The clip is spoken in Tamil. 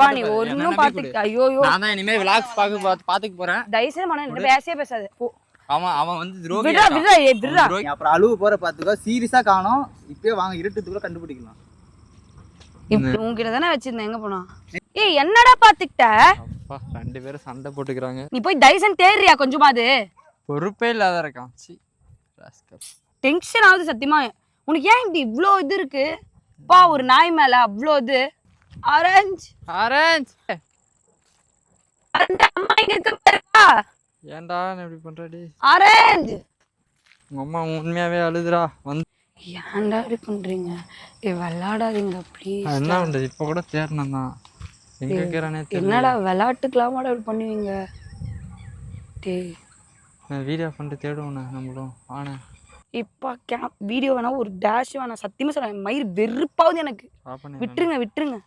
பா நீ ஒண்ணும் பாத்துக்க. ஐயோ நான் தான் இனிமே vlogs பாத்துக்க போறேன். தயவுசெய்து மன என்ன பேசாத. அவன் வந்து துரோகி. விட்றா. அப்புறம் அழுவு போற பாத்துக்கோ. சீரியஸா காணோம். இப்பவே வாங்க இருட்டுக்குள்ள கண்டுபிடிக்கலாம். இப்ப உன்கிட்ட தானே வச்சிருந்தேன், எங்க போனா? ஏய் என்னடா பாத்துக்கிட்ட? அப்பா ரெண்டு பேரும் சண்டை போட்டுக்கிறாங்க. நீ போய் தைசன் தேறியா கொஞ்சமாது? பொறுப்பே இல்லாத இருக்கான். டென்ஷன் ஆகுது சத்தியமா. உனக்கு ஏன் இப்படி இவ்ளோ இது இருக்கு? பா ஒரு நாய் மேல அவ்ளோ இது. ஆரஞ்சு அம்மா இங்க இருக்கா? ஏன்டா இப்படி பண்றடி? ஆரஞ்சு உங்க அம்மா உண்மையாவே அழுதுடா. வந்து ஏன்டா இப்படி பண்றீங்க? விளையாடாதீங்க ப்ளீஸ். என்ன பண்றது? இப்ப கூட தேடணும் தான். எங்க இருக்கிறானே தெரியல. என்னடா விளையாட்டுக்கலாமாடா இப்படி பண்ணுவீங்க? டேய் வீடியோ பண்ணிட்டு தேடுவோண்ணே நம்மளும். ஆனா இப்ப வீடியோ வேணா ஒரு டேஷ் வேணா. சத்தியமா சொல்றேன் மயிர் வெறுப்பாவது எனக்கு. விட்டுருங்க.